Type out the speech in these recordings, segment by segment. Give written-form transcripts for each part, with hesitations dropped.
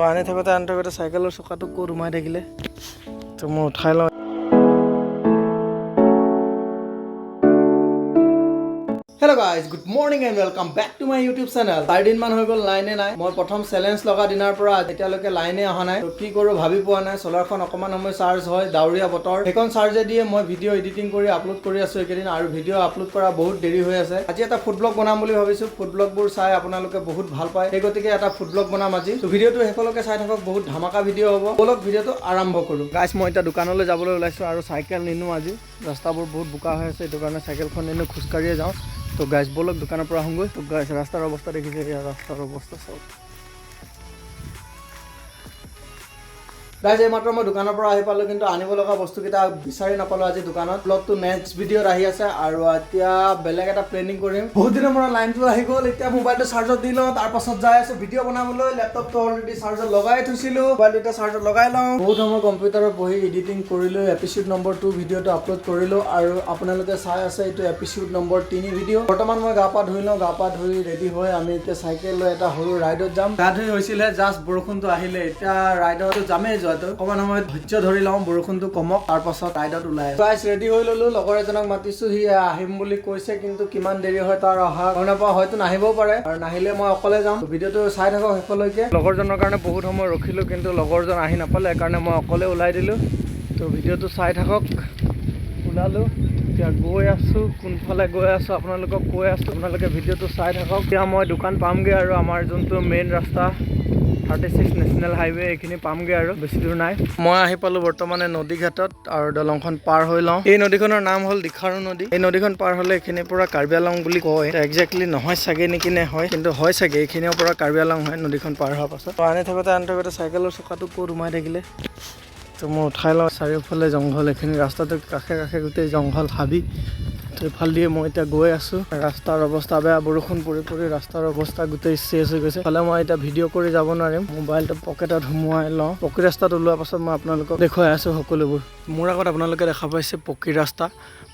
আনি থাকোঁতে চাইকেলৰ চকাটো ক'ত সোমাই থাকিলে তো মই উঠাই লওঁ। Hello' guys, good morning and welcome back to my YouTube channel. 4 দিনমান হৈ গ'ল লাইনে নাই। মই প্ৰথম চেলেঞ্জ লগা দিনাৰ পৰা এতিয়ালৈকে লাইনে অহা নাই। তো কি কৰোঁ ভাবি পোৱা নাই। চলাৰখন অকণমান সময় চাৰ্জ হয়, ডাৱৰীয়া বতৰ, সেইখন চাৰ্জে দিয়ে মই ভিডিঅ' এডিটিং কৰি আপলোড কৰি আছোঁ এইকেইদিন, আৰু ভিডিঅ' আপলোড কৰা বহুত দেৰি হৈ আছে। আজি এটা ফুড ব্লগ বনাম বুলি ভাবিছোঁ। ফুড ব্লগবোৰ চাই আপোনালোকে বহুত ভাল পায়, সেই গতিকে এটা ফুড ব্লগ বনাম আজি। তো ভিডিঅ'টো শেষলৈকে চাই থাকক, বহুত ধামাকা ভিডিঅ' হ'ব। বলক ভিডিঅ'টো আৰম্ভ কৰোঁ। গাইজ, মই এতিয়া দোকানলৈ যাবলৈ ওলাইছোঁ আৰু চাইকেল নিনো আজি। ৰাস্তাবোৰ বহুত বোকা হৈ আছে, সেইটো কাৰণে চাইকেলখন নিনো, খোজকাঢ়িয়ে যাওঁ। তো গাইজ বলক দোকানৰ পৰা আহোঁগৈ। তো গাইজ ৰাস্তাৰ অৱস্থা দেখিছে, ইয়াৰ ৰাস্তাৰ অৱস্থা চাওক। গাইজ এইমাত্ৰ মই দোকানৰ পৰা আহি পালোঁ, কিন্তু আনিব লগা বস্তুকেইটা বিচাৰি নাপালোঁ আজি দোকানত। ব্লগটো নেক্সট ভিডিঅ'ত আহি আছে, আৰু এতিয়া বেলেগ এটা প্লেনিং কৰিম। বহুত দিনৰ পৰা লাইনটো আহি গ'ল, এতিয়া মোবাইলটো চাৰ্জত দি লওঁ, তাৰ পাছত যাই আছোঁ ভিডিঅ' বনাবলৈ। লেপটপটো অলৰেডি চাৰ্জত লগাই থৈছিলোঁ, মোবাইলটো এতিয়া চাৰ্জত লগাই লওঁ। বহুত সময় কম্পিউটাৰত বহি এডিটিং কৰিলোঁ, এপিচোড নম্বৰ 2 ভিডিঅ'টো আপলোড কৰিলোঁ, আৰু আপোনালোকে চাই আছে এইটো এপিচোড নম্বৰ 3 ভিডিঅ'। বৰ্তমান মই গা পা ধুই লওঁ, গা পা ধুই ৰেডি হৈ আমি এতিয়া চাইকেল লৈ এটা সৰু ৰাইডত যাম। গা ধুই হৈছিলে, জাষ্ট বৰষুণটো আহিলে, এতিয়া ৰাইডতো যামেই। অকমান সময় ধৈৰ্য ধৰি লওঁ, বৰষুণটো কমক, তাৰ পাছত ৰাইডত ওলাই গাইজ ৰেডি হৈ ললো। লগৰ এজনক মাতিছোঁ, সি আহিম বুলি কৈছে, কিন্তু কিমান দেৰি হয় তাৰ অহা গম নাপাওঁ, হয়তো নাহিবও পাৰে, আৰু নাহিলে মই অকলে যাম। ভিডিঅ'টো চাই থাকক শেষলৈকে। লগৰজনৰ কাৰণে বহুত সময় ৰখিলোঁ, কিন্তু লগৰজন আহি নাপালে, সেইকাৰণে মই অকলে ওলাই দিলোঁ। তো ভিডিঅ'টো চাই থাকক। ওলালোঁ, এতিয়া গৈ আছোঁ, কোনফালে গৈ আছোঁ আপোনালোকক কৈ আছোঁ, আপোনালোকে ভিডিঅ'টো চাই থাকক। এতিয়া মই দোকান পামগৈ, আৰু আমাৰ যোনটো মেইন ৰাস্তা 36 নেশ্যনেল হাইৱে, এইখিনি পামগৈ, আৰু বেছি দূৰ নাই। মই আহি পালোঁ বৰ্তমানে নদী ঘাটত, আৰু দলংখন পাৰ হৈ লওঁ। এই নদীখনৰ নাম হ'ল দিখাৰু নদী। এই নদীখন পাৰ হ'লে এইখিনিৰ পৰা কাৰ্বি আংলং বুলি কয়। একজেক্টলি নহয় চাগে নেকি, নে হয়, কিন্তু হয় চাগে, এইখিনিৰ পৰা কাৰ্বি আংলং হয় নদীখন পাৰ হোৱাৰ পাছত। আনি থাকোঁতে চাইকেলৰ চকাটো ক'ত সোমাই থাকিলে তো মই উঠাই লওঁ। চাৰিওফালে জংঘল, এইখিনি ৰাস্তাটোৰ কাষে কাষে গোটেই জংঘল হাবি। তো এইফাল দিয়ে মই এতিয়া গৈ আছোঁ। ৰাস্তাৰ অৱস্থা বেয়া, বৰষুণ পৰি পৰি ৰাস্তাৰ অৱস্থা গোটেই চেচ হৈ গৈছে। ফালে মই এতিয়া ভিডিঅ' কৰি যাব নোৱাৰিম, মোবাইলটো পকেটত সোমোৱাই লওঁ। পকী ৰাস্তাত ওলোৱাৰ পাছত মই আপোনালোকক দেখুৱাই আছোঁ সকলোবোৰ। মোৰ আগত আপোনালোকে দেখা পাইছে পকী ৰাস্তা।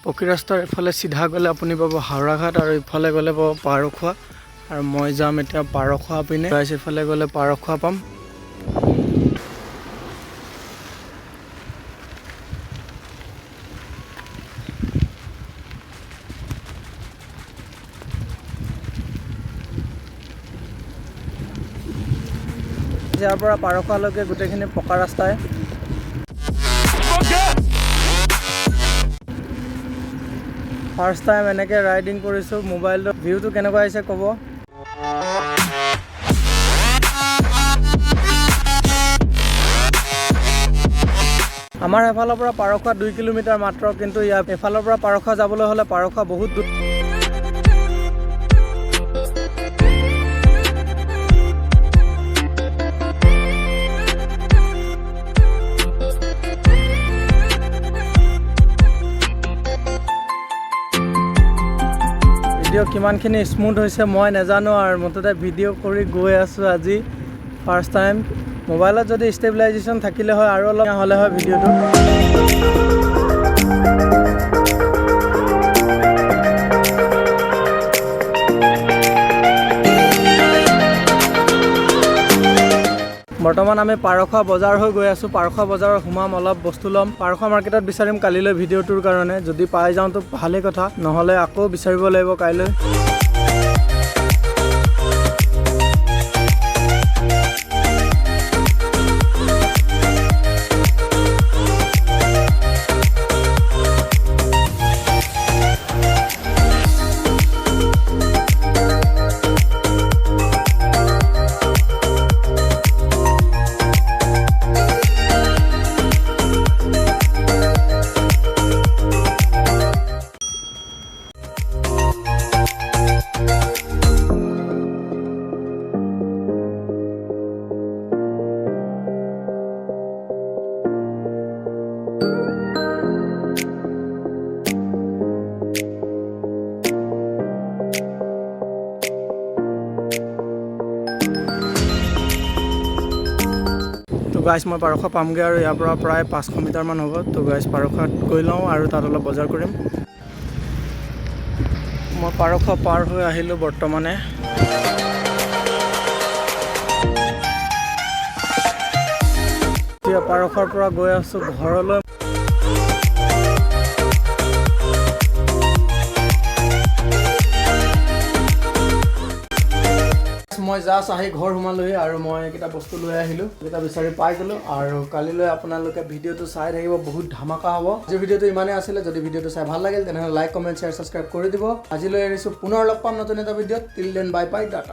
পকী ৰাস্তাৰ এইফালে চিধা গ'লে আপুনি পাব হাওৰাঘাট, আৰু ইফালে গ'লে পাব পাৰখোৱা, আৰু মই যাম এতিয়া পাৰখোৱা পিনে। এইফালে গ'লে পাৰখোৱা পাম। ইয়াৰ পৰা পাৰখোৱালৈকে গোটেইখিনি পকা ৰাস্তাই। ফাৰ্ষ্ট টাইম এনেকৈ ৰাইডিং কৰিছোঁ। মোবাইলটো ভিউটো কেনেকুৱা আহিছে ক'ব। আমাৰ এফালৰ পৰা পাৰখোৱা 2 কিলোমিটাৰ মাত্ৰ, কিন্তু ইয়াৰ এফালৰ পৰা পাৰখোৱা যাবলৈ হ'লে পাৰখোৱা বহুত দূৰ। ভিডিঅ' কিমানখিনি স্মুথ হৈছে মই নাজানো, আৰু মুঠতে ভিডিঅ' কৰি গৈ আছোঁ আজি ফাৰ্ষ্ট টাইম। মোবাইলত যদি ষ্টেবিলাইজেশ্যন থাকিলে হয় আৰু অলপ হ'লে হয় ভিডিঅ'টো। বৰ্তমান আমি পাৰখোৱা বজাৰ হৈ গৈ আছোঁ। পাৰখোৱা বজাৰত সোমাম, অলপ বস্তু ল'ম। পাৰখোৱা মাৰ্কেটত বিচাৰিম কালিলৈ ভিডিঅ'টোৰ কাৰণে। যদি পাই যাওঁতো ভালেই কথা, নহ'লে আকৌ বিচাৰিব লাগিব কাইলৈ। গাইজ মই পাৰখোৱা পামগৈ, আৰু ইয়াৰ পৰা প্ৰায় 500 মিটাৰমান হ'ব। তো গাইজ পাৰখোৱাত গৈ লওঁ, আৰু তাত অলপ বজাৰ কৰিম। মই পাৰখোৱা পাৰ হৈ আহিলোঁ বৰ্তমানে। এতিয়া পাৰখৰ পৰা গৈ আছোঁ ঘৰলৈ। মই জাষ্ট আহি ঘৰ সোমালোহি আৰু মই এইকেইটা বস্তু লৈ আহিলোঁ, এইকেইটা বিচাৰি পাই গ'লোঁ। আৰু কালিলৈ আপোনালোকে ভিডিঅ'টো চাই থাকিব, বহুত ধামাকা হ'ব। আজি ভিডিঅ'টো ইমানেই আছিলে। যদি ভিডিঅ'টো চাই ভাল লাগিল তেনেহ'লে লাইক, কমেণ্ট, শ্বেয়াৰ, ছাবস্ক্ৰাইব কৰি দিব। আজিলৈ এৰিছোঁ, পুনৰ লগ পাম নতুন এটা ভিডিঅ'ত। Till then bye bye, Tata.